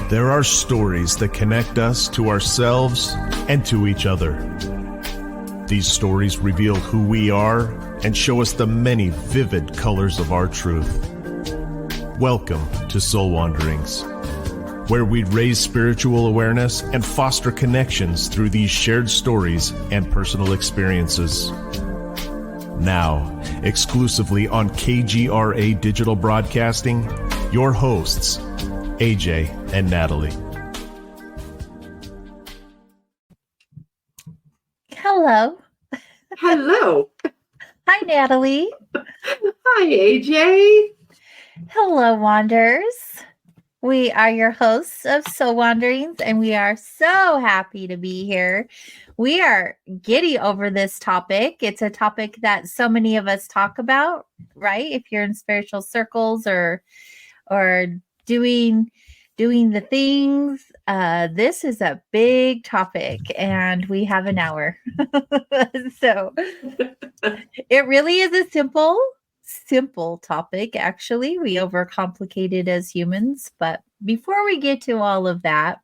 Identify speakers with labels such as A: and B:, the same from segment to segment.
A: There are stories that connect us to ourselves and to each other. These stories reveal who we are and show us the many vivid colors of our truth. Welcome to Soul Wanderings, where we raise spiritual awareness and foster connections through these shared stories and personal experiences. Now, exclusively on KGRA Digital Broadcasting, your hosts, AJ and Natalie.
B: Hello.
C: Hello.
B: Hi, Natalie.
C: Hi, AJ.
B: Hello, Wanderers. We are your hosts of Soul Wanderings, and we are so happy to be here. We are giddy over this topic. It's a topic that so many of us talk about, right? If you're in spiritual circles or doing the things, this is a big topic, and we have an hour. So it really is a simple topic. Actually, we overcomplicate it as humans. But before we get to all of that,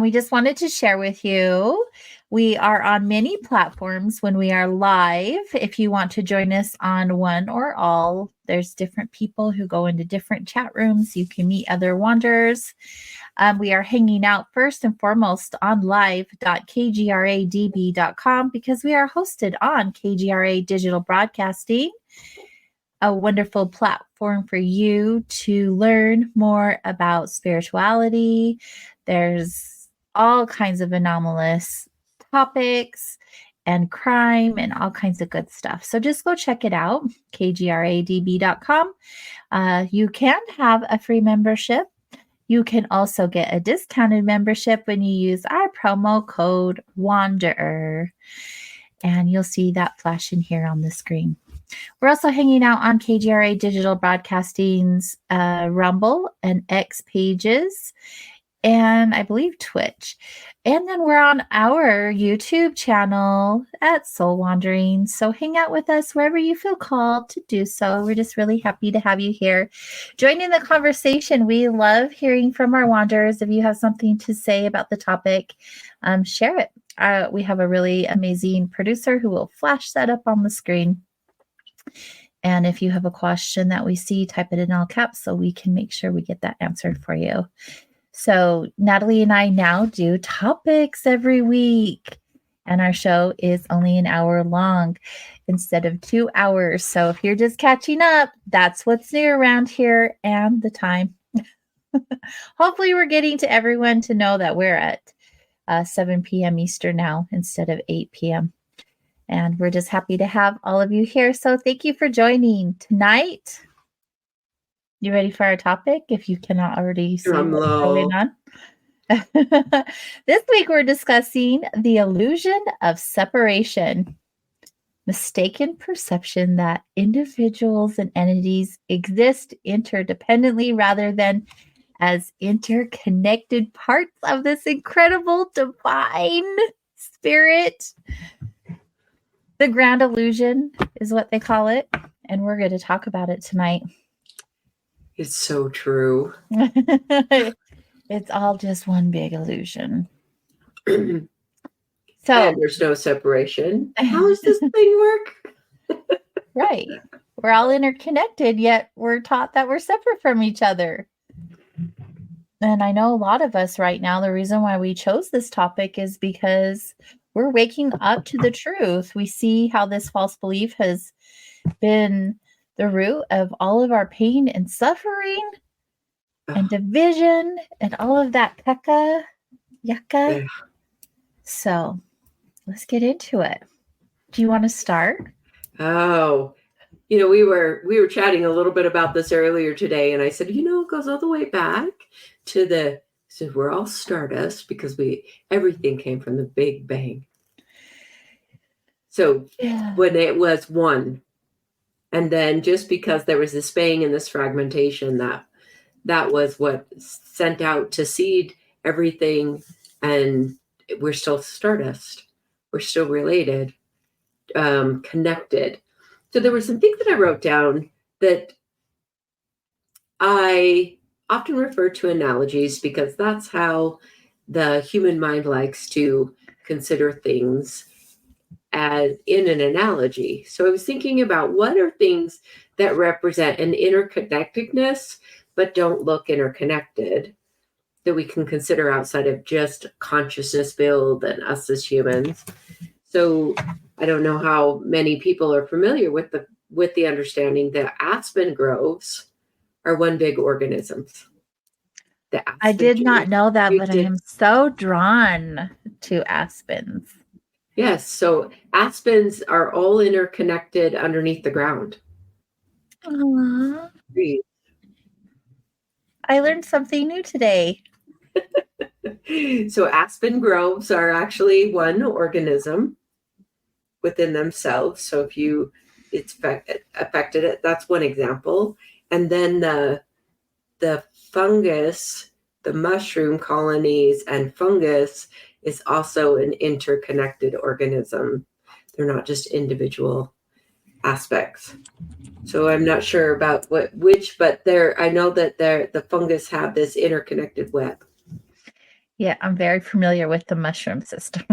B: we just wanted to share with you, we are on many platforms when we are live. If you want to join us on one or all, there's different people who go into different chat rooms. You can meet other wanderers. We are hanging out first and foremost on live.kgradb.com because we are hosted on KGRA Digital Broadcasting, a wonderful platform for you to learn more about spirituality. There's all kinds of anomalous topics and crime and all kinds of good stuff. So just go check it out, kgradb.com. You can have a free membership. You can also get a discounted membership when you use our promo code WANDERER. And you'll see that flashing here on the screen. We're also hanging out on KGRA Digital Broadcasting's Rumble and X pages, and I believe Twitch. And then we're on our YouTube channel at Soul Wanderings. So hang out with us wherever you feel called to do so. We're just really happy to have you here. Join in the conversation. We love hearing from our wanderers. If you have something to say about the topic, share it. We have a really amazing producer who will flash that up on the screen. And if you have a question that we see, type it in all caps so we can make sure we get that answered for you. So Natalie and I now do topics every week, and our show is only an hour long instead of 2 hours. So if you're just catching up, that's what's new around here and the time. Hopefully we're getting to everyone to know that we're at 7 p.m. Eastern now instead of 8 p.m. And we're just happy to have all of you here. So thank you for joining tonight. You ready for our topic? If you cannot already see what's going on. This week we're discussing the illusion of separation. Mistaken perception that individuals and entities exist interdependently rather than as interconnected parts of this incredible divine spirit. The grand illusion is what they call it. And we're going to talk about it tonight.
C: It's so true.
B: It's all just one big illusion.
C: And there's no separation. How does this thing work?
B: Right. We're all interconnected, yet we're taught that we're separate from each other. And I know a lot of us right now, the reason why we chose this topic is because we're waking up to the truth. We see how this false belief has been the root of all of our pain and suffering and division and all of that yucca. Yeah. So let's get into it. Do you want to start?
C: Oh, we were chatting a little bit about this earlier today, and I said, it goes all the way back to so we're all stardust because everything came from the Big Bang. So when it was one, and then just because there was this bang and this fragmentation, that was what sent out to seed everything, and we're still stardust. We're still related. connected. So there were some things that I wrote down that I often refer to analogies because that's how the human mind likes to consider things, as in an analogy. So I was thinking about what are things that represent an interconnectedness but don't look interconnected, that we can consider outside of just consciousness build and us as humans. So I don't know how many people are familiar with the understanding that aspen groves are one big organism.
B: I did not know that, but I am so drawn to aspens.
C: Yes, so aspens are all interconnected underneath the ground.
B: Aww. I learned something new today.
C: So aspen groves are actually one organism within themselves. So if it's affected it, that's one example. And then the fungus, the mushroom colonies and fungus is also an interconnected organism. They're not just individual aspects. So I'm not sure about which, but I know that the fungus have this interconnected web.
B: Yeah, I'm very familiar with the mushroom system.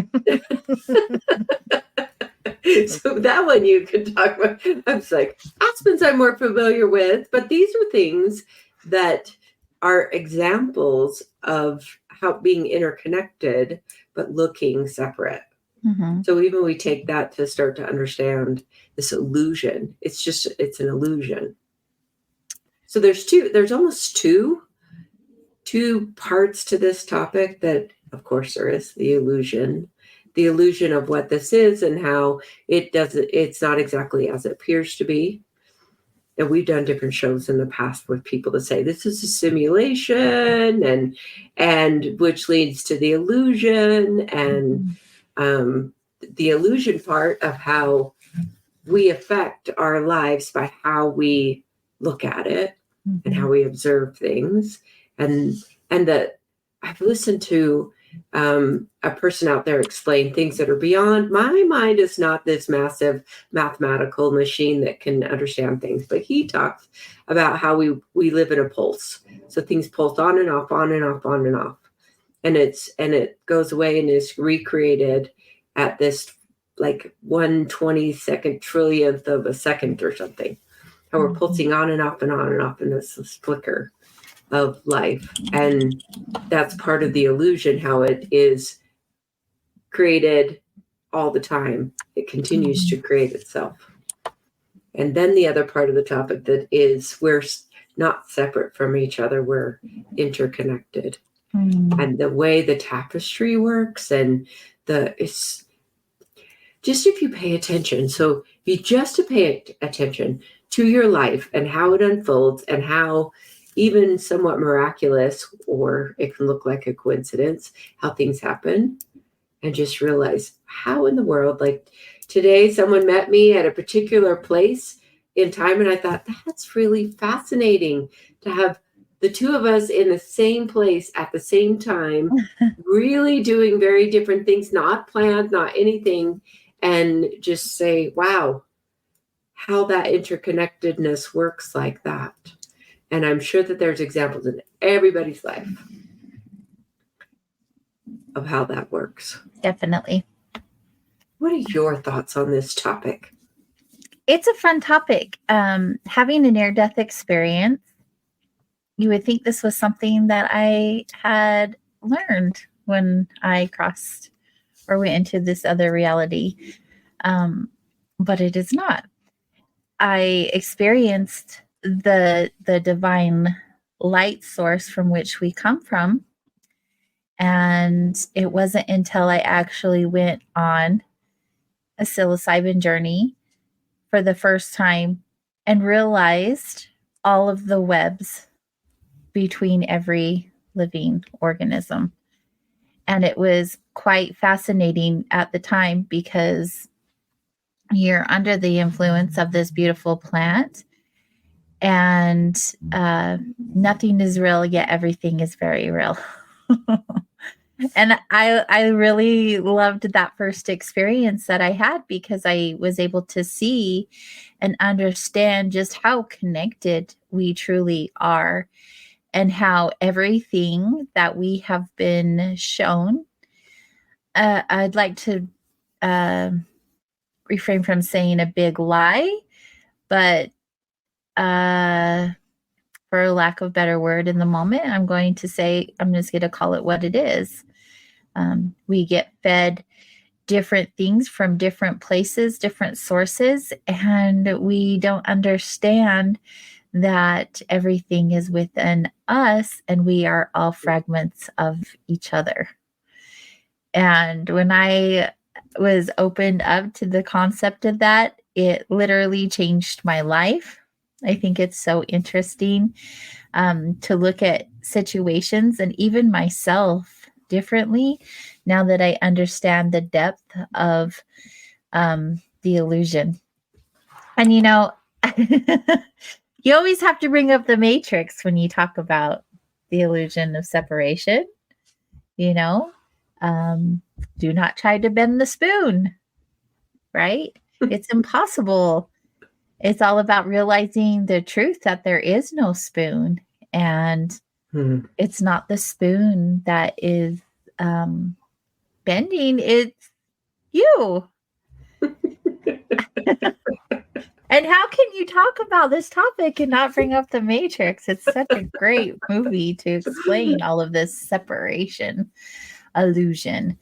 C: So that one you can talk about. I was like, aspens I'm more familiar with, but these are things that are examples of how being interconnected, but looking separate.
B: Mm-hmm.
C: So even we take that to start to understand this illusion. It's an illusion. So there's almost two parts to this topic that, of course, there is the illusion of what this is and how it's not exactly as it appears to be. And we've done different shows in the past with people to say this is a simulation and which leads to the illusion and the illusion part of how we affect our lives by how we look at it and how we observe things. And that I've listened to a person out there explain things that are beyond my mind. Is not this massive mathematical machine that can understand things, but he talks about how we live in a pulse. So things pulse on and off, on and off, on and off. And it goes away and is recreated at this like 1/22 trillionth of a second or something. How we're pulsing on and off and on and off in this flicker of life. And that's part of the illusion, how it is created all the time. It continues to create itself. And then the other part of the topic that is we're not separate from each other, we're interconnected. And the way the tapestry works and it's just if you pay attention. So if you just pay attention to your life and how it unfolds and how even somewhat miraculous, or it can look like a coincidence, how things happen, and just realize how in the world, like today, someone met me at a particular place in time, and I thought, that's really fascinating to have the two of us in the same place at the same time, really doing very different things, not planned, not anything, and just say, wow, how that interconnectedness works like that. And I'm sure that there's examples in everybody's life of how that works.
B: Definitely.
C: What are your thoughts on this topic?
B: It's a fun topic. Having a near-death experience, you would think this was something that I had learned when I crossed or went into this other reality. But it is not. I experienced the divine light source from which we come from. And it wasn't until I actually went on a psilocybin journey for the first time and realized all of the webs between every living organism. And it was quite fascinating at the time because you're under the influence of this beautiful plant and nothing is real, yet everything is very real. And I really loved that first experience that I had because I was able to see and understand just how connected we truly are and how everything that we have been shown. I'd like to refrain from saying a big lie, but for lack of a better word in the moment, I'm just going to call it what it is. We get fed different things from different places, different sources, and we don't understand that everything is within us and we are all fragments of each other. And when I was opened up to the concept of that, it literally changed my life. I think it's so interesting to look at situations and even myself differently now that I understand the depth of the illusion. And you always have to bring up the matrix when you talk about the illusion of separation. Do not try to bend the spoon, right? It's impossible. It's all about realizing the truth that there is no spoon, and it's not the spoon that is bending, it's you. And how can you talk about this topic and not bring up The Matrix? It's such a great movie to explain all of this separation illusion.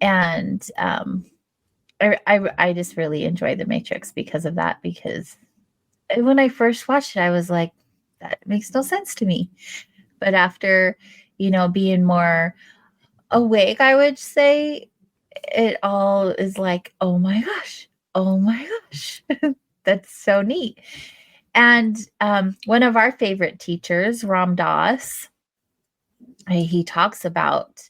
B: And I just really enjoy The Matrix because of that, because when I first watched it, I was like, that makes no sense to me. But after, being more awake, I would say, it all is like, oh my gosh, that's so neat. And one of our favorite teachers, Ram Dass, he talks about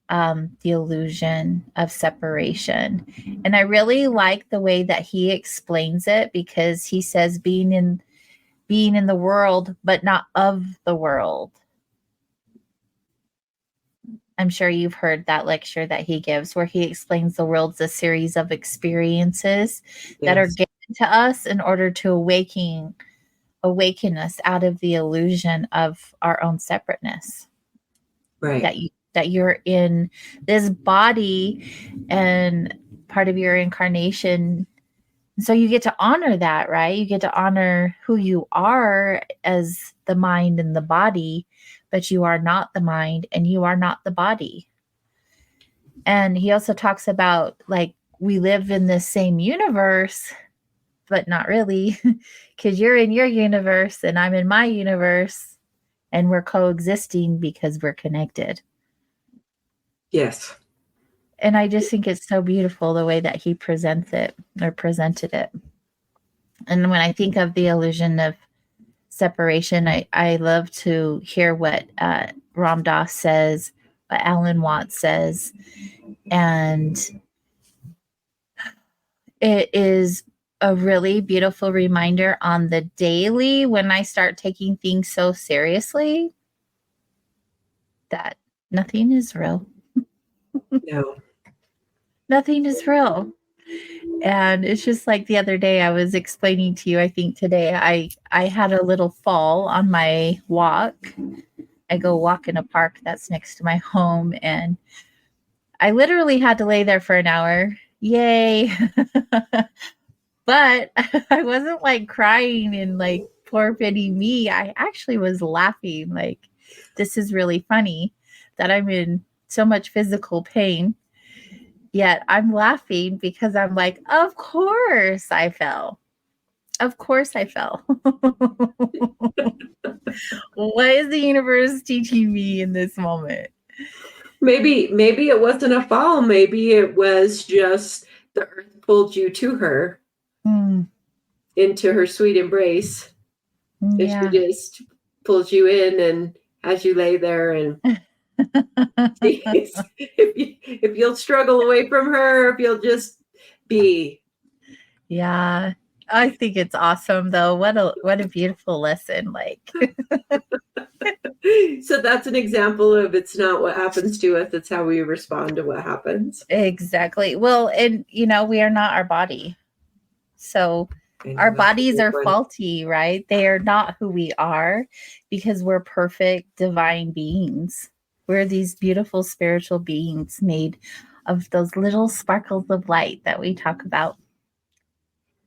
B: the illusion of separation. And I really like the way that he explains it, because he says being in the world, but not of the world. I'm sure you've heard that lecture that he gives, where he explains the world's a series of experiences that are given to us in order to awaken us out of the illusion of our own separateness.
C: Right.
B: That you're in this body and part of your incarnation. So you get to honor that, right? You get to honor who you are as the mind and the body, but you are not the mind and you are not the body. And he also talks about, like, we live in the same universe, but not really, because you're in your universe and I'm in my universe, and we're coexisting because we're connected.
C: Yes.
B: And I just think it's so beautiful the way that he presented it. And when I think of the illusion of separation, I love to hear what Ram Dass says, what Alan Watts says. And it is a really beautiful reminder on the daily, when I start taking things so seriously, that nothing is real.
C: No.
B: Nothing is real. And it's just like the other day I was explaining to you, I think today, I had a little fall on my walk. I go walk in a park that's next to my home, and I literally had to lay there for an hour. Yay. But I wasn't like crying and like poor pity me. I actually was laughing, like, this is really funny that I'm in so much physical pain. Yet I'm laughing because I'm like, of course I fell. Of course I fell. What is the universe teaching me in this moment?
C: Maybe it wasn't a fall. Maybe it was just the earth pulled you to her, into her sweet embrace.
B: Yeah.
C: And she just pulls you in and has you lay there, and if you'll struggle away from her, if you'll just be.
B: Yeah. I think it's awesome though. What a beautiful lesson. Like
C: So that's an example of it's not what happens to us, it's how we respond to what happens.
B: Exactly. Well, and we are not our body. So our
C: That's a
B: bodies
C: good
B: are
C: one.
B: faulty, right? They are not who we are because we're perfect divine beings. We're these beautiful spiritual beings made of those little sparkles of light that we talk about.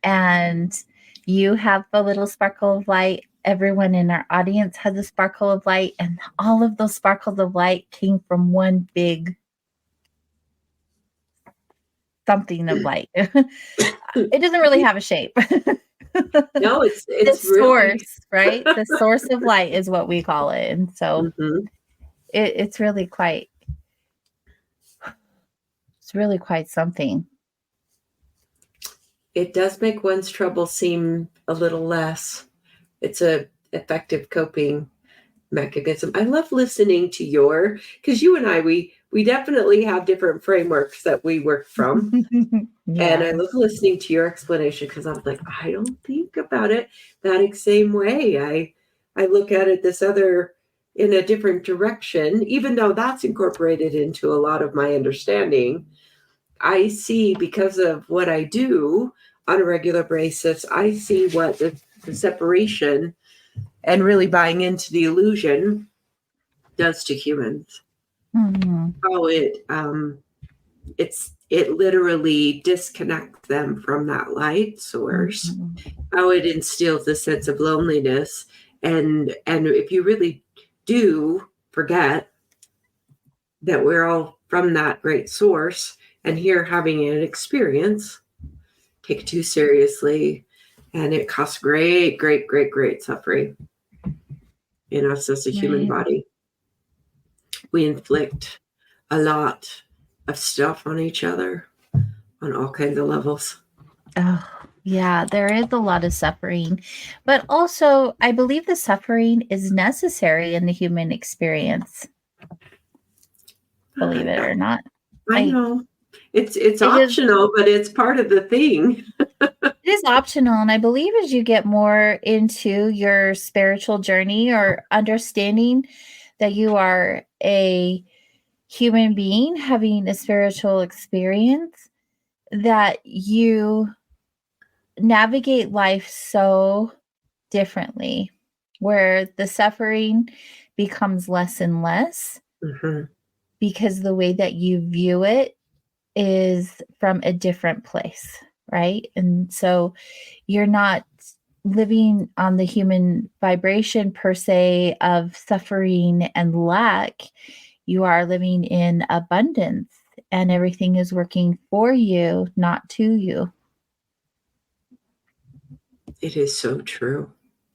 B: And you have a little sparkle of light. Everyone in our audience has a sparkle of light. And all of those sparkles of light came from one big something of light. It doesn't really have a shape.
C: No, it's
B: The
C: really
B: source, right? The source of light is what we call it. And so
C: Mhm.
B: it's really quite something.
C: It does make one's trouble seem a little less. It's a effective coping mechanism. I love listening to because you and I, we definitely have different frameworks that we work from. And I love listening to your explanation because I'm like, I don't think about it that same way. I look at it in a different direction, even though that's incorporated into a lot of my understanding. I see, because of what I do on a regular basis, I see what the separation and really buying into the illusion does to humans.
B: Mm-hmm.
C: How it literally disconnects them from that light source.
B: Mm-hmm.
C: How it instills a sense of loneliness, and if you really do forget that we're all from that great source, and here having an experience, take it too seriously, and it causes great, great, great, great suffering in us as a human body. We inflict a lot of stuff on each other on all kinds of levels.
B: Oh, yeah, there is a lot of suffering. But also, I believe the suffering is necessary in the human experience. Believe it or not.
C: I know. It's optional, but it's part of the thing.
B: It is optional. And I believe as you get more into your spiritual journey or understanding that you are a human being having a spiritual experience, that you navigate life so differently, where the suffering becomes less and less because the way that you view it is from a different place, right? And so you're not living on the human vibration per se of suffering and lack. You are living in abundance, and everything is working for you, not to you.
C: It is so true.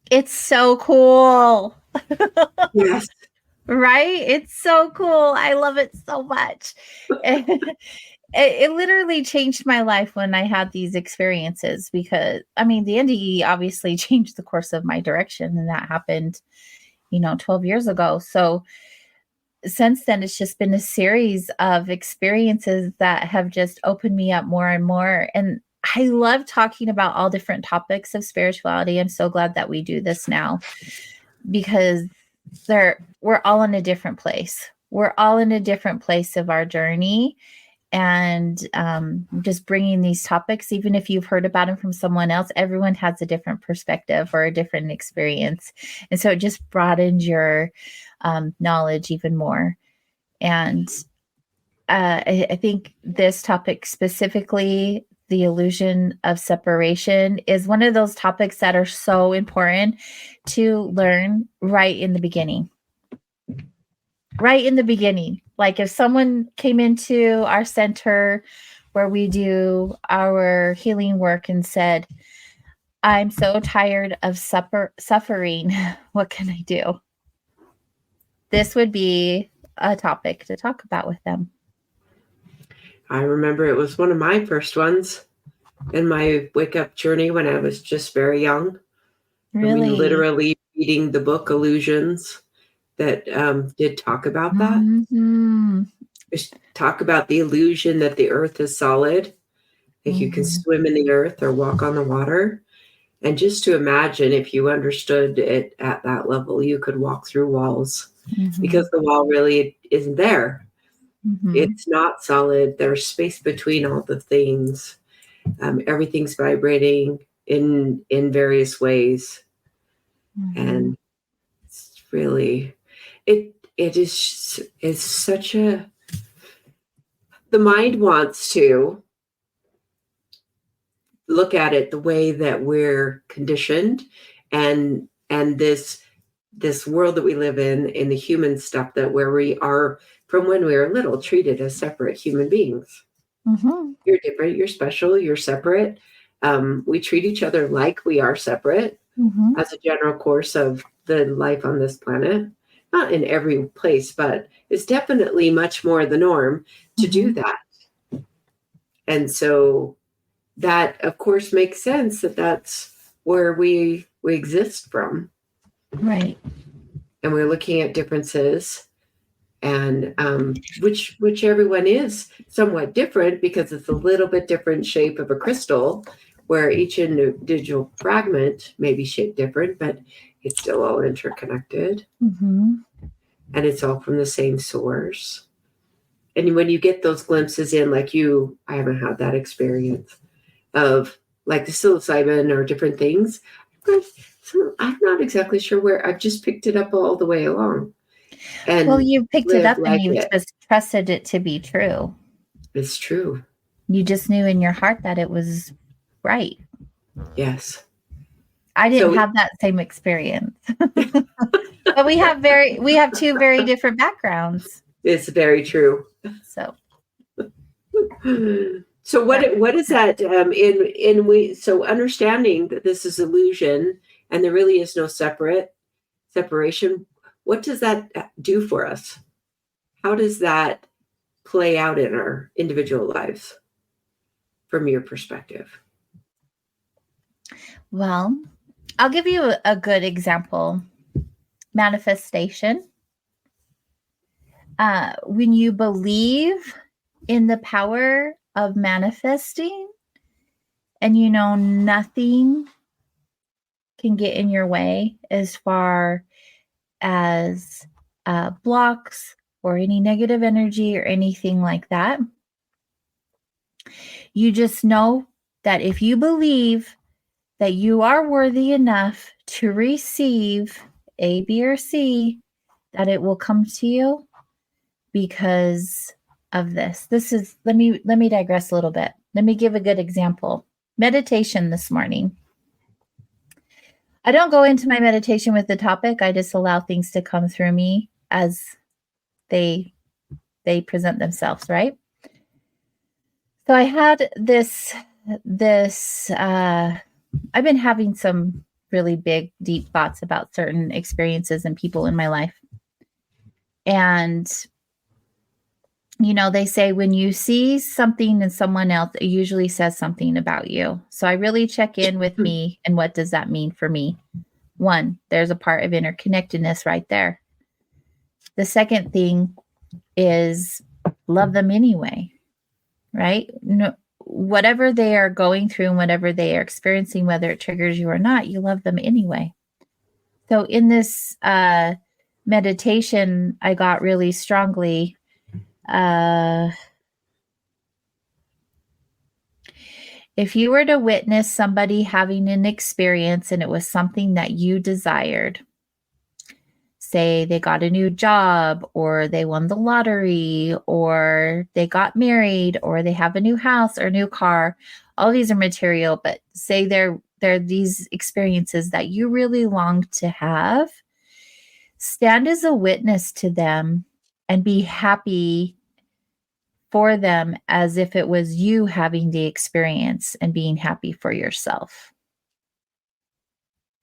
B: It's so cool.
C: Yes.
B: Right? It's so cool. I love it so much. It literally changed my life when I had these experiences, because the NDE obviously changed the course of my direction, and that happened 12 years ago. So since then, it's just been a series of experiences that have just opened me up more and more. And I love talking about all different topics of spirituality. I'm so glad that we do this now, because we're all in a different place. We're all in a different place of our journey. And just bringing these topics, even if you've heard about them from someone else, everyone has a different perspective or a different experience. And so it just broadens your knowledge even more. And I think this topic specifically, the illusion of separation, is one of those topics that are so important to learn right in the beginning. Right in the beginning. Like if someone came into our center where we do our healing work and said, I'm so tired of suffering, what can I do? This would be a topic to talk about with them.
C: I remember it was one of my first ones in my wake-up journey when I was just very young.
B: Really?
C: Literally reading the book Illusions that did talk about that.
B: Mm-hmm.
C: Talk about the illusion that the earth is solid, that you can swim in the earth or walk on the water. And just to imagine, if you understood it at that level, you could walk through walls, because the wall really isn't there. It's not solid. There's space between all the things. Everything's vibrating in various ways. And it's really, it is such a, the mind wants to look at it the way that we're conditioned, and this world that we live in the human stuff, that where we are from when we were little, treated as separate human beings. You're different, you're special, you're separate. We treat each other like we are separate as a general course of the life on this planet. Not in every place, but it's definitely much more the norm to do that. And so that, of course, makes sense that that's where we exist from.
B: Right.
C: And we're looking at differences, and which everyone is somewhat different, because it's a little bit different shape of a crystal, where each individual fragment may be shaped different, but it's still all interconnected. And it's all from the same source. And when you get those glimpses in, like I haven't had that experience of like the psilocybin or different things. I'm not exactly sure where. I've just picked it up all the way along. And
B: well, you picked it up and you
C: it.
B: just trusted it to be true.
C: It's true.
B: You just knew in your heart that it was right.
C: Yes.
B: I didn't have that same experience. But we have two very different backgrounds.
C: It's very true. So what is that so understanding that this is illusion and there really is no separation, what does that do for us? How does that play out in our individual lives from your perspective?
B: Well, I'll give you a good example. Manifestation. When you believe in the power of manifesting, and you know nothing can get in your way as far as blocks or any negative energy or anything like that, you just know that if you believe that you are worthy enough to receive A, B, or C, that it will come to you because of this. Let me digress a little bit. Let me give a good example. Meditation this morning. I don't go into my meditation with the topic. I just allow things to come through me as they present themselves, right? So I had this I've been having some really big, deep thoughts about certain experiences and people in my life. And you know, they say when you see something in someone else, it usually says something about you. So I really check in with me and what does that mean for me? One, there's a part of interconnectedness right there. The second thing is love them anyway, right? No, whatever they are going through and whatever they are experiencing, whether it triggers you or not, you love them anyway. So in this meditation, I got really strongly if you were to witness somebody having an experience and it was something that you desired, say they got a new job or they won the lottery or they got married or they have a new house or a new car, all these are material, but say they're these experiences that you really long to have, stand as a witness to them and be happy for them as if it was you having the experience and being happy for yourself.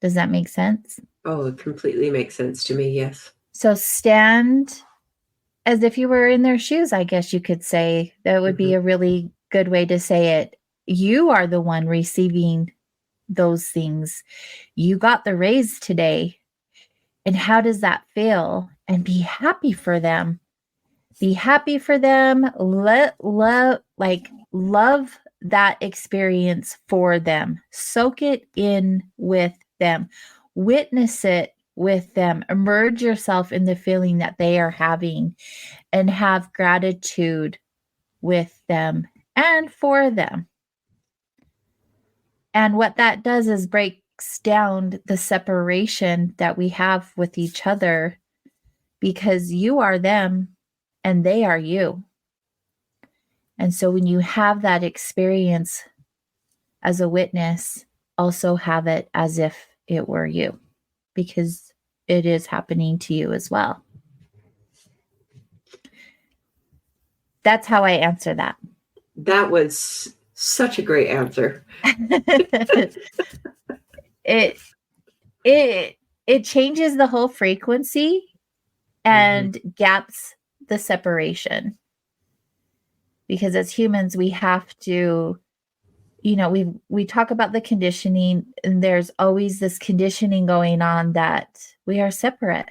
B: Does that make sense?
C: Oh, it completely makes sense to me, yes.
B: So stand as if you were in their shoes, I guess you could say. That would be a really good way to say it. You are the one receiving those things. You got the raise today. And how does that feel? And be happy for them. Be happy for them. Love that experience for them. Soak it in with them. Witness it with them. Immerse yourself in the feeling that they are having and have gratitude with them and for them. And what that does is breaks down the separation that we have with each other, because you are them and they are you. And so when you have that experience as a witness, also have it as if it were you, because it is happening to you as well. That's how I answer that.
C: That was such a great answer.
B: It changes the whole frequency and gaps the separation. Because as humans, we have to, we talk about the conditioning, and there's always this conditioning going on that we are separate,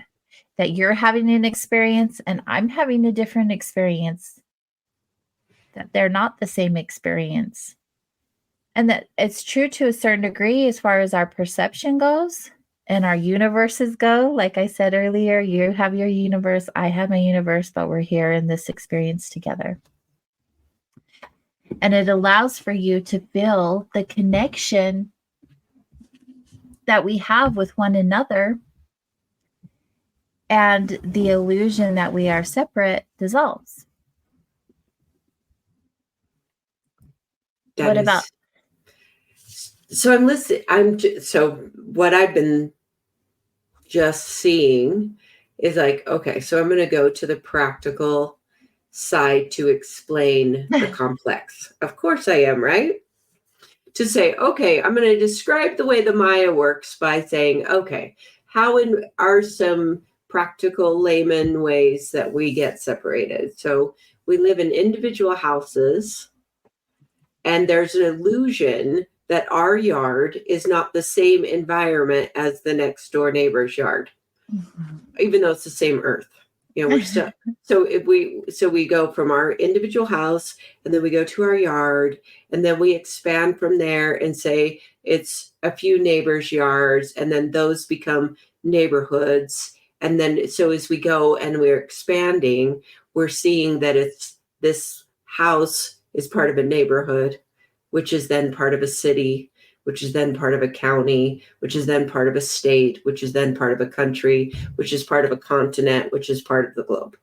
B: that you're having an experience and I'm having a different experience, that they're not the same experience. And that it's true to a certain degree as far as our perception goes and our universes go. Like I said earlier, you have your universe, I have my universe, but we're here in this experience together. And it allows for you to feel the connection that we have with one another, and the illusion that we are separate dissolves.
C: So I'm listening. So what I've been just seeing is like, okay, so I'm going to go to the practical side to explain the complex. Of course I am, right? To say, okay, I'm going to describe the way the Maya works by saying, okay, how are some practical layman ways that we get separated? So we live in individual houses, and there's an illusion that our yard is not the same environment as the next door neighbor's yard, even though it's the same earth. We're stuck. So we go from our individual house, and then we go to our yard, and then we expand from there and say it's a few neighbors' yards, and then those become neighborhoods. And then so as we go and we're expanding, we're seeing that this house is part of a neighborhood, which is then part of a city, which is then part of a county, which is then part of a state, which is then part of a country, which is part of a continent, which is part of the globe.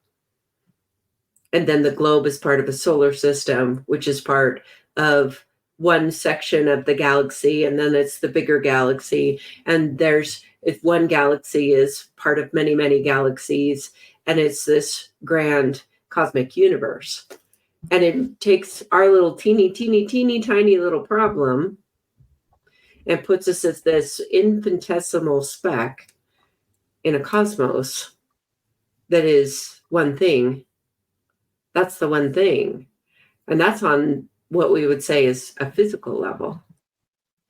C: And then the globe is part of a solar system, which is part of one section of the galaxy, and then it's the bigger galaxy. And if one galaxy is part of many, many galaxies, and it's this grand cosmic universe. And it takes our little teeny tiny little problem and puts us as this infinitesimal speck in a cosmos that is one thing. That's the one thing. And that's on what we would say is a physical level.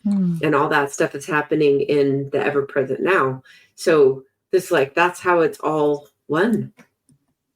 C: And all that stuff is happening in the ever-present now. So that's how it's all one.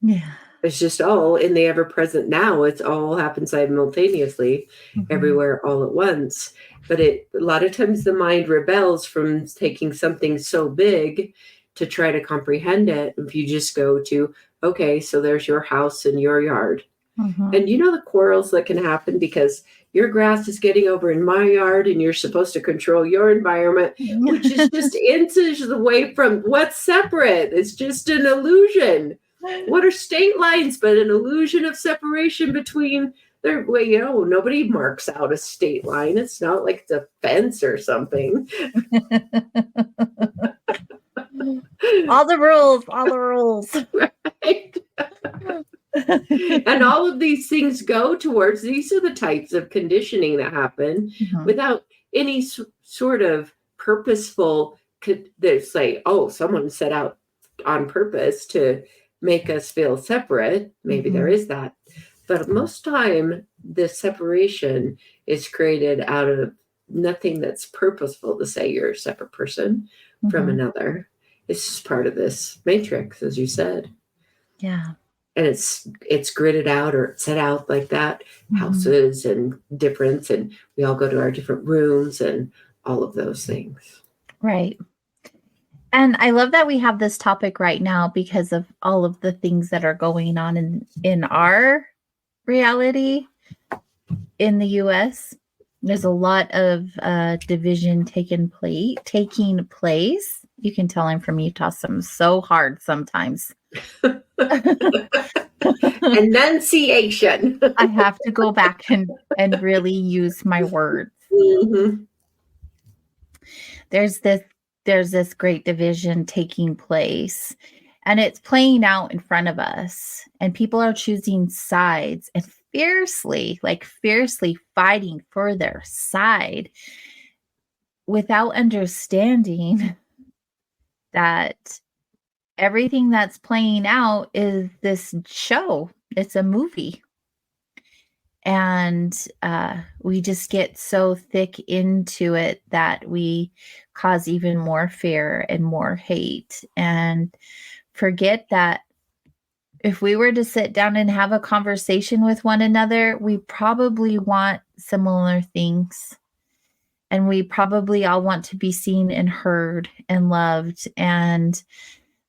B: Yeah.
C: It's just all in the ever-present now. It's all happens simultaneously, everywhere, all at once. But a lot of times the mind rebels from taking something so big to try to comprehend it. If you just go to, okay, so there's your house and your yard. And the quarrels that can happen because your grass is getting over in my yard and you're supposed to control your environment, which is just inches away from what's separate. It's just an illusion. What are state lines but an illusion of separation between nobody marks out a state line. It's not like it's a fence or something.
B: all the rules.
C: Right. And all of these things go towards, these are the types of conditioning that happen without any sort of purposeful, there's like, someone set out on purpose to make us feel separate. Maybe there is that. But most time, the separation is created out of nothing that's purposeful to say you're a separate person from another. It's just part of this matrix, as you said.
B: Yeah.
C: and it's gridded out or set out like that, houses and difference, and we all go to our different rooms and all of those things.
B: Right. And I love that we have this topic right now because of all of the things that are going on in our reality in the US. There's a lot of division taking place. You can tell I'm from Utah, so I'm so hard sometimes.
C: Enunciation.
B: I have to go back and really use my words.
C: Mm-hmm.
B: There's this great division taking place, and it's playing out in front of us, and people are choosing sides and fiercely fighting for their side without understanding that everything that's playing out is this show. It's a movie. And we just get so thick into it that we cause even more fear and more hate, and forget that if we were to sit down and have a conversation with one another, we probably want similar things. And we probably all want to be seen and heard and loved, and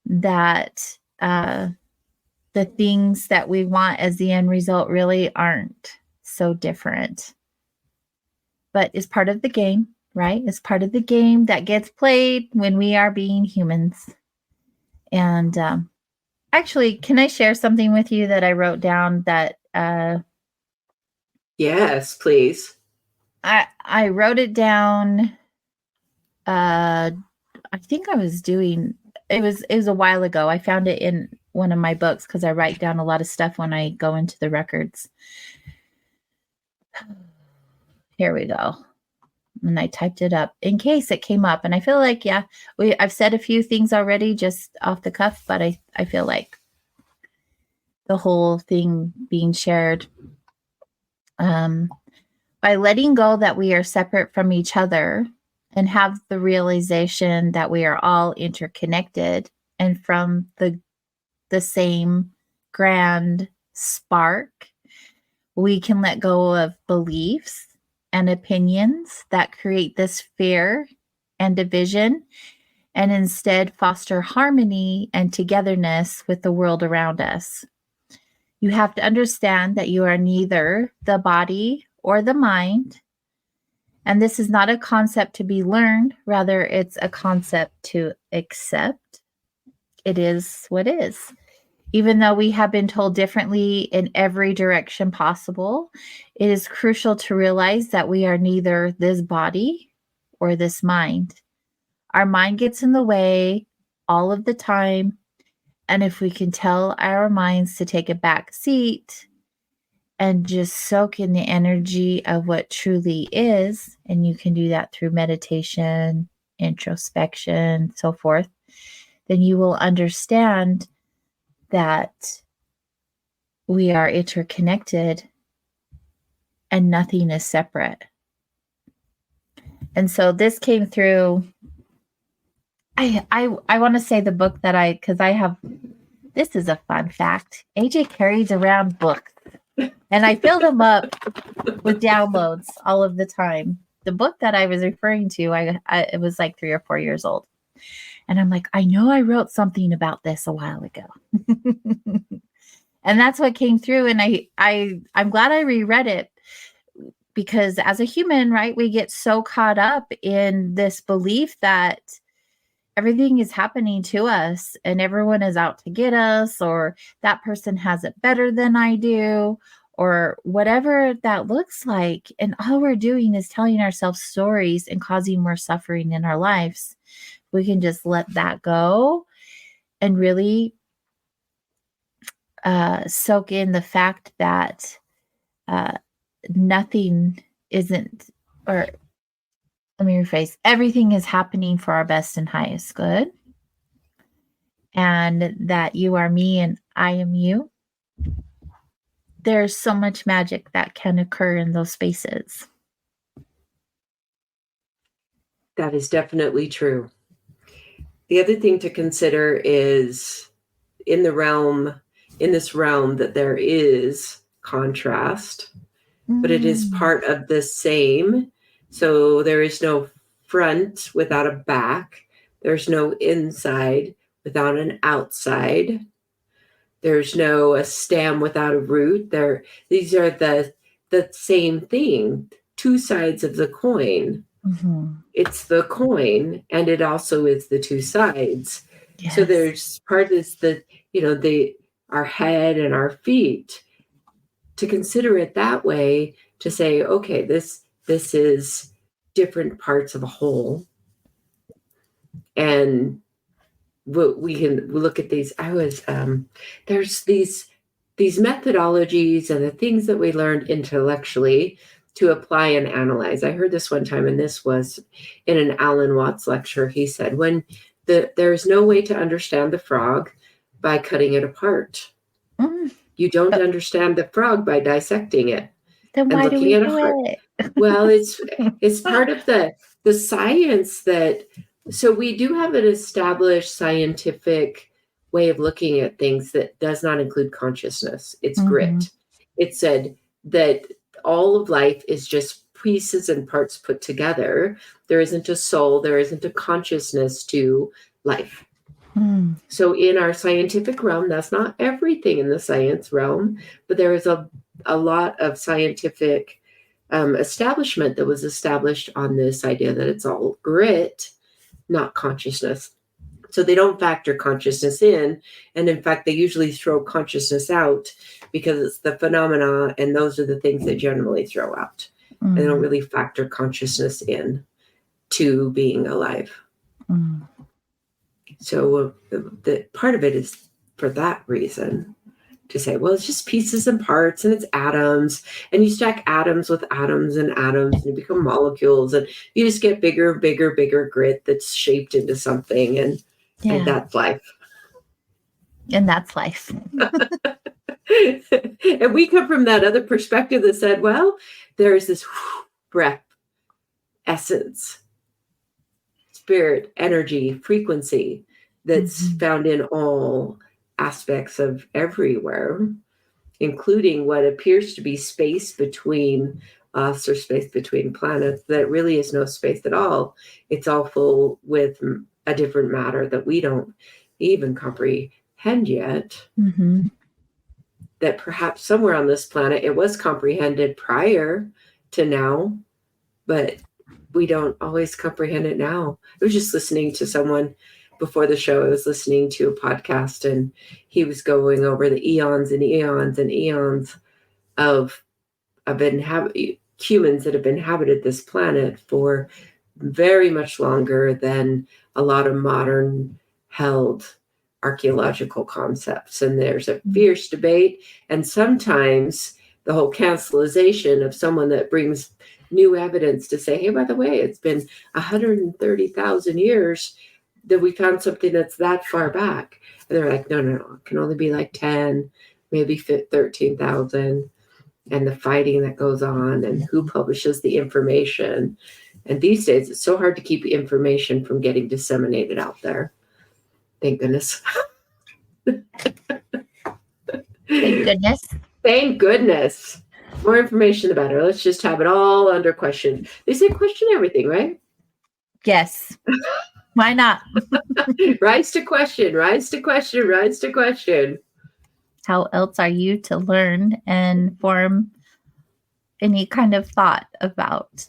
B: that the things that we want as the end result really aren't so different. But it's part of the game, right? It's part of the game that gets played when we are being humans. And actually, can I share something with you that I wrote down that
C: Yes, please.
B: I wrote it down. I think I was doing it was a while ago. I found it in one of my books because I write down a lot of stuff when I go into the records. Here we go. And I typed it up in case it came up. And I feel like, yeah, I've said a few things already just off the cuff, but I feel like the whole thing being shared. By letting go that we are separate from each other and have the realization that we are all interconnected and from the same grand spark, we can let go of beliefs and opinions that create this fear and division, and instead foster harmony and togetherness with the world around us. You have to understand that you are neither the body or the mind, and this is not a concept to be learned, rather it's a concept to accept. It is what is. Even though we have been told differently in every direction possible, it is crucial to realize that we are neither this body or this mind. Our mind gets in the way all of the time, and if we can tell our minds to take a back seat and just soak in the energy of what truly is, and you can do that through meditation, introspection, so forth, then you will understand that we are interconnected and nothing is separate. And so this came through. I want to say the book that because I have, this is a fun fact. AJ carries around books and I fill them up with downloads all of the time. The book that I was referring to, it was like 3 or 4 years old. And I'm like, I know I wrote something about this a while ago. And that's what came through. And I'm glad I reread it, because as a human, right, we get so caught up in this belief that everything is happening to us and everyone is out to get us, or that person has it better than I do, or whatever that looks like. And all we're doing is telling ourselves stories and causing more suffering in our lives. We can just let that go and really soak in the fact that nothing isn't, or let me rephrase, everything is happening for our best and highest good. And that you are me and I am you. There's so much magic that can occur in those spaces.
C: That is definitely true. The other thing to consider is in the realm, in this realm that there is contrast, but it is part of the same. So there is no front without a back. There's no inside without an outside. There's no a stem without a root. These are the same thing, two sides of the coin. It's the coin, and it also is the two sides. Yes. So there's part is the, our head and our feet. To consider it that way, to say, okay, this is different parts of a whole. And we can look at these. There's these methodologies and the things that we learned intellectually to apply and analyze. I heard this one time, and this was in an Alan Watts lecture. He said, there's no way to understand the frog by cutting it apart. You don't understand the frog by dissecting it.
B: Then why do we do it?
C: Well, it's part of the science that. So we do have an established scientific way of looking at things that does not include consciousness. It's grit. It said that all of life is just pieces and parts put together. There isn't a soul. There isn't a consciousness to life. So in our scientific realm, that's not everything in the science realm, but there is a lot of scientific establishment that was established on this idea that it's all grit, not consciousness. So they don't factor consciousness in. And in fact, they usually throw consciousness out because it's the phenomena, and those are the things they generally throw out. And they don't really factor consciousness in to being alive. So the part of it is for that reason, to say, well, it's just pieces and parts, and it's atoms, and you stack atoms with atoms and atoms, and you become molecules, and you just get bigger, bigger, bigger grit that's shaped into something, and that's life.
B: And that's life.
C: And we come from that other perspective that said, well, there's this breath, essence, spirit, energy, frequency that's found in all aspects of everywhere, including what appears to be space between us or space between planets. That really is no space at all. It's all full with a different matter that we don't even comprehend yet. That perhaps somewhere on this planet it was comprehended prior to now, but we don't always comprehend it now. I was just listening to someone before the show. I was listening to a podcast, and he was going over the eons and eons and eons of humans that have inhabited this planet for very much longer than a lot of modern held archaeological concepts. And there's a fierce debate, and sometimes the whole cancelization of someone that brings new evidence to say, hey, by the way, it's been 130,000 years that we found something that's that far back. And they're like, no, it can only be like 10, maybe 13,000. And the fighting that goes on, and who publishes the information. And these days, it's so hard to keep information from getting disseminated out there. Thank goodness.
B: Thank goodness.
C: Thank goodness. More information, the better. Let's just have it all under question. They say question everything, right?
B: Yes. Why not?
C: Rise to question, rise to question, rise to question.
B: How else are you to learn and form any kind of thought about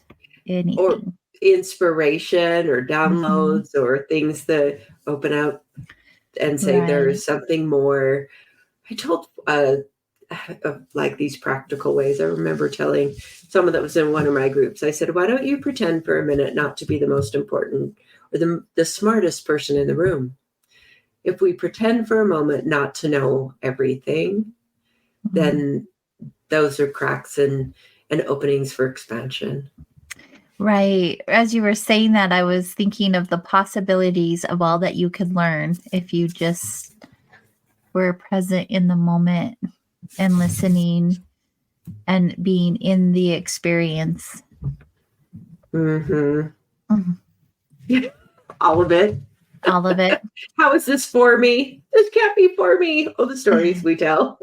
B: anything?
C: Or inspiration or downloads or things that open up and say there's something more. I told like these practical ways. I remember telling someone that was in one of my groups, I said, why don't you pretend for a minute not to be the most important or the smartest person in the room? If we pretend for a moment not to know everything, then those are cracks and openings for expansion.
B: Right. As you were saying that, I was thinking of the possibilities of all that you could learn if you just were present in the moment and listening and being in the experience.
C: All of it.
B: All of it.
C: How is this for me? This can't be for me. Oh, the stories we tell.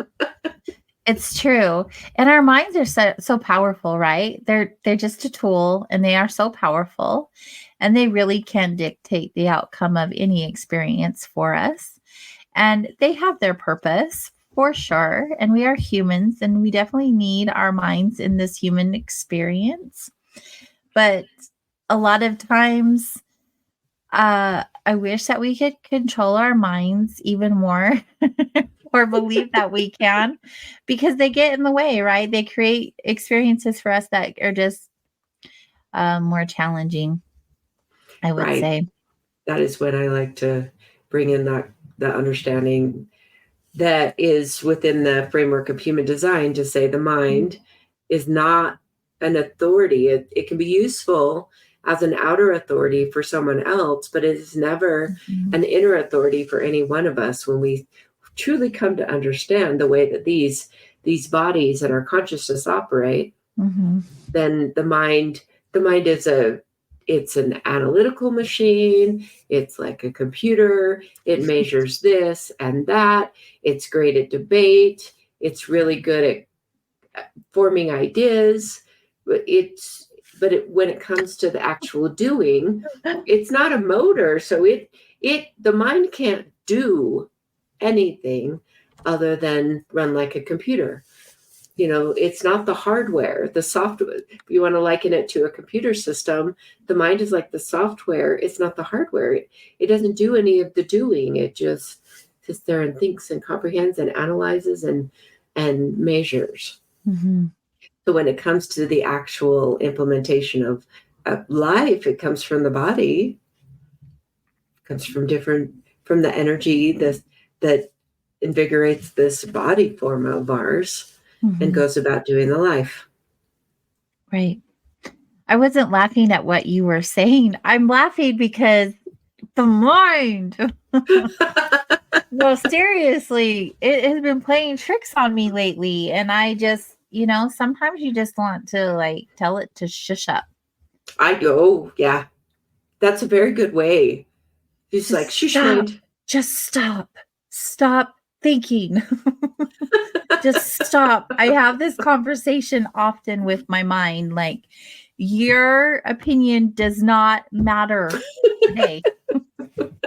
B: It's true. And our minds are so powerful, right? They're just a tool, and they are so powerful, and they really can dictate the outcome of any experience for us. And they have their purpose for sure. And we are humans, and we definitely need our minds in this human experience. But a lot of times, I wish that we could control our minds even more or believe that we can, because they get in the way, right? They create experiences for us that are just more challenging, I would
C: Right.
B: say.
C: That is when I like to bring in that understanding that is within the framework of human design, to say the mind is not an authority. It can be useful as an outer authority for someone else, but it is never an inner authority for any one of us. When we truly come to understand the way that these bodies and our consciousness operate, then the mind is it's an analytical machine. It's like a computer. It measures this and that. It's great at debate. It's really good at forming ideas. But when it comes to the actual doing, it's not a motor. So the mind can't do anything other than run like a computer. It's not the hardware, the software. If you want to liken it to a computer system, the mind is like the software. It's not the hardware. It doesn't do any of the doing. It just sits there and thinks and comprehends and analyzes and measures. So when it comes to the actual implementation of life, it comes from the body. It comes from the energy that invigorates this body form of ours. And goes about doing the life.
B: Right. I wasn't laughing at what you were saying. I'm laughing because the mind. No, seriously, it has been playing tricks on me lately. And I just, sometimes you just want to tell it to shush up.
C: I go, yeah. That's a very good way. Just like, shush mind.
B: Just stop. Stop thinking. Just stop. I have this conversation often with my mind, like, your opinion does not matter today.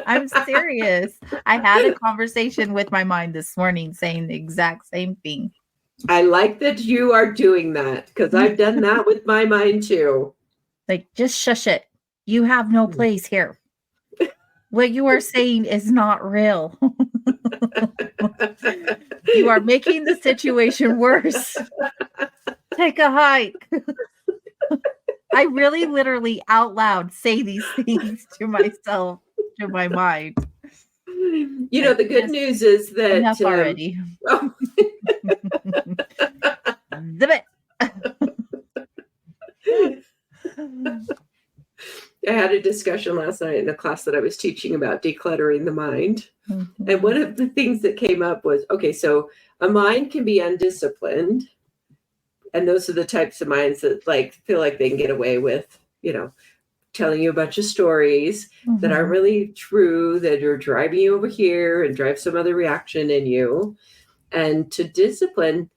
B: I'm serious. I had a conversation with my mind this morning saying the exact same thing.
C: I like that you are doing that, because I've done that with my mind too.
B: Like, just shush it. You have no place here. What you are saying is not real. You are making the situation worse. Take a hike. I really literally out loud say these things to myself, to my mind.
C: The good news is that
B: enough already. Zip it.
C: I had a discussion last night in a class that I was teaching about decluttering the mind. And one of the things that came up was, okay, so a mind can be undisciplined. And those are the types of minds that feel like they can get away with, telling you a bunch of stories that aren't really true, that are driving you over here and drive some other reaction in you. And to discipline,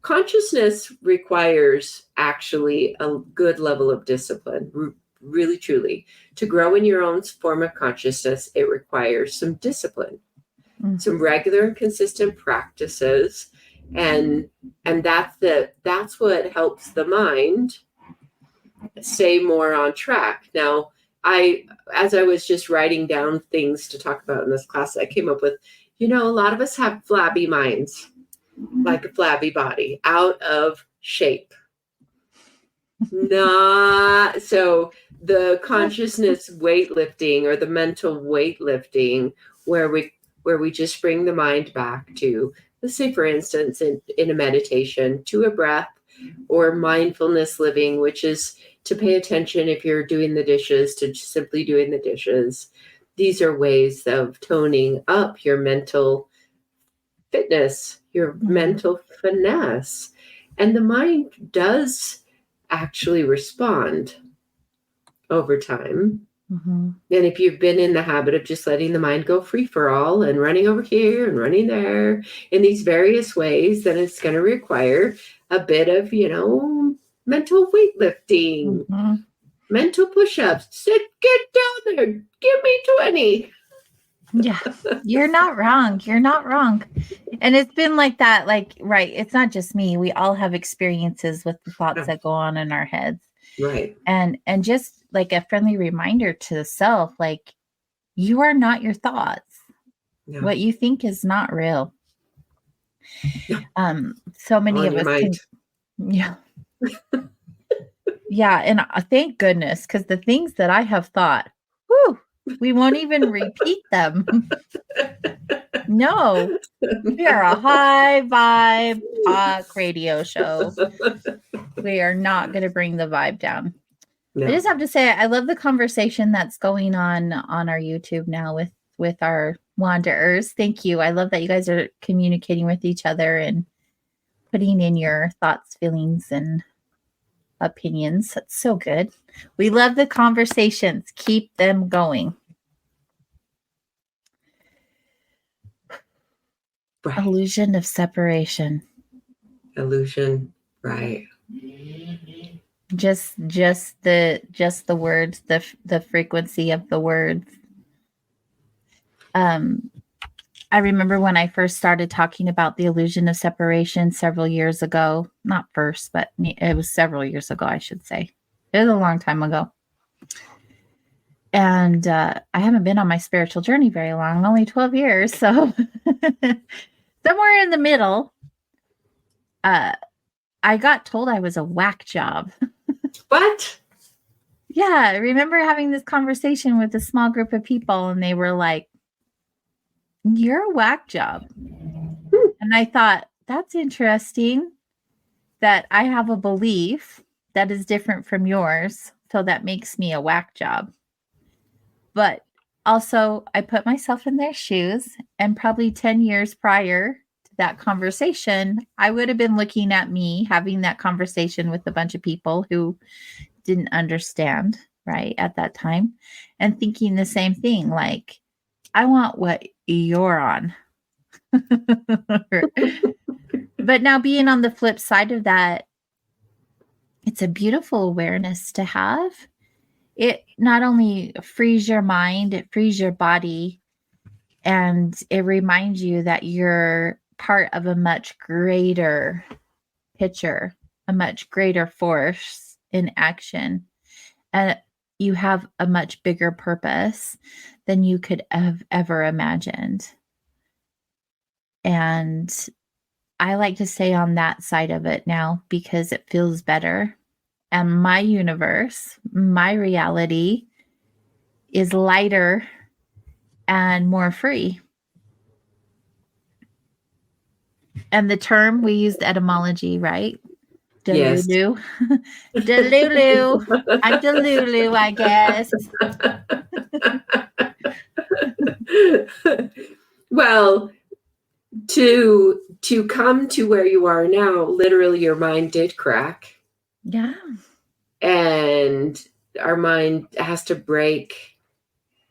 C: consciousness requires actually a good level of discipline. Really, truly, to grow in your own form of consciousness, it requires some discipline, some regular and consistent practices, and that's what helps the mind stay more on track. Now, as I was just writing down things to talk about in this class, I came up with, a lot of us have flabby minds, like a flabby body, out of shape. So the consciousness weightlifting, or the mental weightlifting, where we just bring the mind back to, let's say, for instance, in a meditation, to a breath, or mindfulness living, which is to pay attention if you're doing the dishes, to simply doing the dishes. These are ways of toning up your mental fitness, your mental finesse. And the mind does actually respond over time.
B: Mm-hmm.
C: And if you've been in the habit of just letting the mind go free for all and running over here and running there in these various ways, then it's going to require a bit of, mental weightlifting,
B: Mm-hmm.
C: mental push-ups. Get down there. Give me 20.
B: Yeah, you're not wrong. You're not wrong. And it's been like that, right. It's not just me. We all have experiences with the thoughts that go on in our heads.
C: Right.
B: And just like a friendly reminder to the self, like, you are not your thoughts.
C: No.
B: What you think is not real.
C: No.
B: So many
C: On
B: of
C: your
B: us
C: mind.
B: yeah. Yeah, and thank goodness, because the things that I have thought, whew, we won't even repeat them. No, we are a high vibe talk radio show. We are not going to bring the vibe down.
C: No.
B: I just have to say, I love the conversation that's going on our YouTube now with our wanderers. Thank you. I love that you guys are communicating with each other and putting in your thoughts, feelings, and opinions. That's so good. We love the conversations. Keep them going.
C: Right.
B: Illusion of separation.
C: Illusion. Right.
B: Just the words, the frequency of the words. I remember when I first started talking about the illusion of separation several years ago. Not first, but it was several years ago, I should say. It was a long time ago. And I haven't been on my spiritual journey very long, only 12 years. So somewhere in the middle, I got told I was a whack job.
C: What?
B: Yeah, I remember having this conversation with a small group of people, and they were like, "You're a whack job." And I thought, that's interesting that I have a belief that is different from yours. So that makes me a whack job. But also, I put myself in their shoes, and probably 10 years prior to that conversation, I would have been looking at me having that conversation with a bunch of people who didn't understand, right, at that time, and thinking the same thing, like, I want what you're on. But now, being on the flip side of that, it's a beautiful awareness to have. It not only frees your mind, it frees your body, and it reminds you that you're part of a much greater picture, a much greater force in action. And you have a much bigger purpose than you could have ever imagined. And I like to stay on that side of it now because it feels better. And my universe, my reality is lighter and more free. And the term, we used etymology, right? Delulu.
C: Yes.
B: Delulu. I'm Delulu, I guess.
C: Well, to come to where you are now, literally your mind did crack.
B: Yeah.
C: And our mind has to break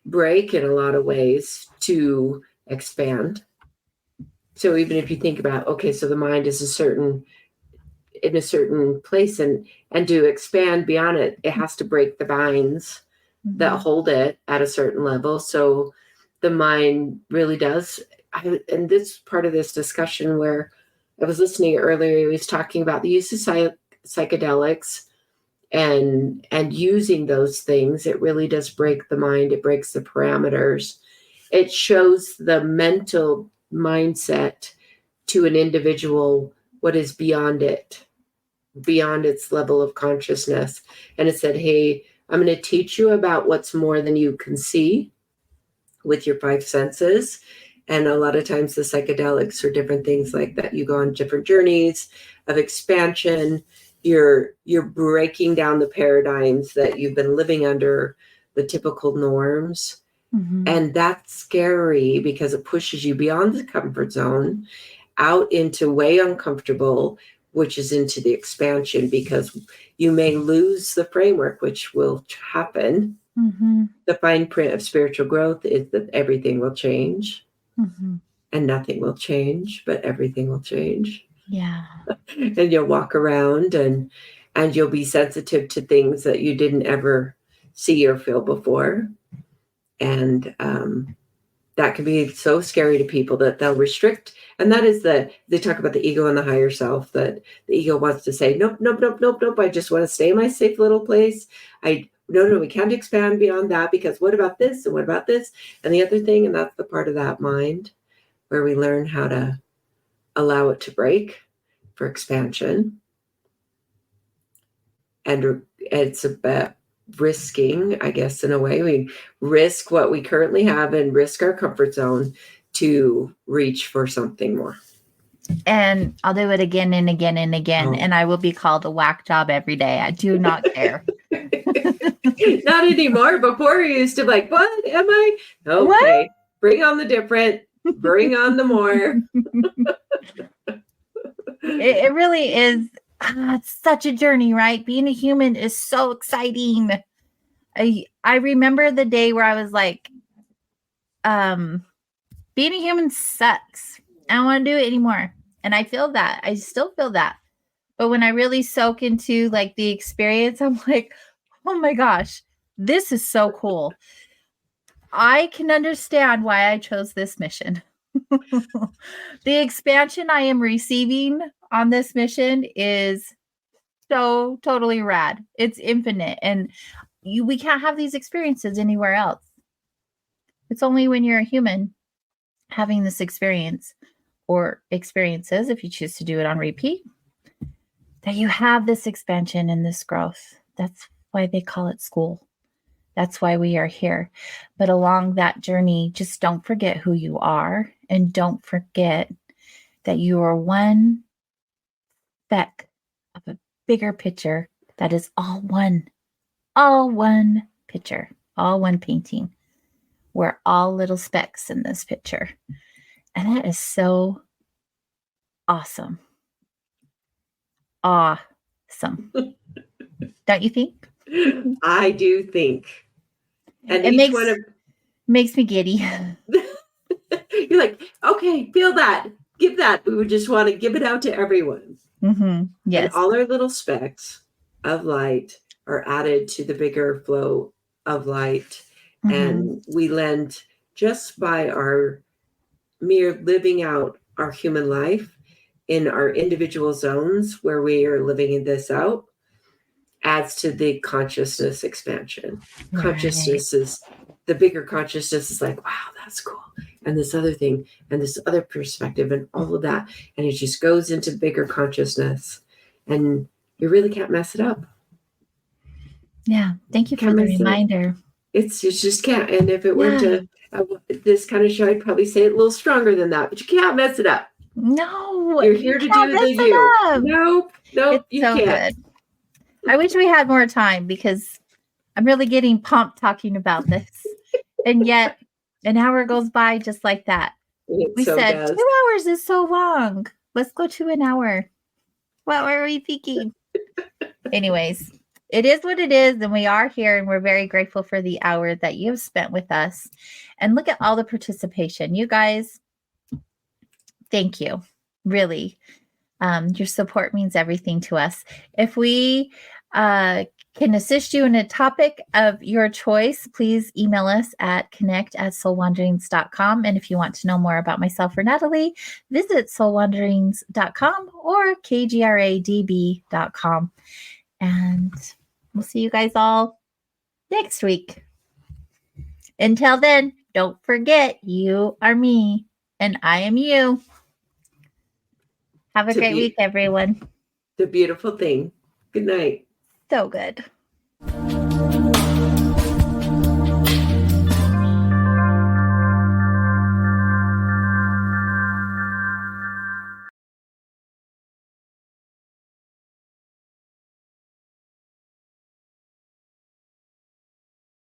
C: in a lot of ways to expand. So even if you think about, okay, so the mind is in a certain place, and to expand beyond it, it has to break the binds that hold it at a certain level. So the mind really does. And this part of this discussion where I was listening earlier, he was talking about the use of psychedelics and using those things. It really does break the mind. It breaks the parameters. It shows the mental mindset to an individual what is beyond it, beyond its level of consciousness. And it said, hey, I'm going to teach you about what's more than you can see with your five senses. And a lot of times the psychedelics are different things like that. You go on different journeys of expansion. You're breaking down the paradigms that you've been living under, the typical norms. And that's scary because it pushes you beyond the comfort zone, out into way uncomfortable, which is into the expansion, because you may lose the framework, which will happen. The fine print of spiritual growth is that everything will change, and nothing will change, but everything will change.
B: Yeah.
C: And you'll walk around and you'll be sensitive to things that you didn't ever see or feel before. And that can be so scary to people that they'll restrict. And that is they talk about the ego and the higher self, that the ego wants to say, nope, nope, nope, nope, nope. I just want to stay in my safe little place. No, we can't expand beyond that, because what about this? And what about this? And the other thing, and that's the part of that mind where we learn how to allow it to break for expansion. And it's about risking, I guess, in a way. We risk what we currently have and risk our comfort zone to reach for something more.
B: And I'll do it again and again and again. And I will be called a whack job every day. I do not care.
C: Not anymore. Before we used to be like, what am I? Okay. What? Bring on the different. Bring on the more.
B: It really is. It's such a journey, right? Being a human is so exciting. I remember the day where I was like, being a human sucks. I don't want to do it anymore. And I feel that. I still feel that. But when I really soak into like the experience, I'm like, oh my gosh, this is so cool. I can understand why I chose this mission. The expansion I am receiving on this mission is so totally rad. It's infinite. And we can't have these experiences anywhere else. It's only when you're a human having this experience, or experiences, if you choose to do it on repeat, that you have this expansion and this growth. That's why they call it school. That's why we are here. But along that journey, just don't forget who you are, and don't forget that you are one speck of a bigger picture that is all one picture, all one painting. We're all little specks in this picture. And that is so awesome. Awesome. Don't you think?
C: I do think. And
B: it makes me giddy.
C: You're like, okay, feel that. Give that. We would just want to give it out to everyone.
B: Yes.
C: And all our little specks of light are added to the bigger flow of light. And we lend, just by our mere living out our human life in our individual zones where we are living this out, adds to the consciousness expansion. Right. Consciousness is, the bigger consciousness is like, wow, that's cool. And this other thing, and this other perspective, and all of that. And it just goes into bigger consciousness. And you really can't mess it up.
B: Yeah. Thank you for the reminder.
C: You just can't. And if it were to this kind of show, I'd probably say it a little stronger than that, but you can't mess it up.
B: No.
C: You're here to do the you. Nope, it's you so can't. Good.
B: I wish we had more time, because I'm really getting pumped talking about this. And yet an hour goes by just like that. We said 2 hours is so long. Let's go to an hour. What were we thinking? Anyways, it is what it is, and we are here, and we're very grateful for the hour that you have spent with us. And look at all the participation. You guys, thank you. Really. Your support means everything to us. If we can assist you in a topic of your choice, please email us at connect@soulwanderings.com. And if you want to know more about myself or Natalie, visit soulwanderings.com or kgradb.com. And we'll see you guys all next week. Until then, don't forget, you are me and I am you. Have a great week, everyone.
C: The beautiful thing. Good night.
B: So good.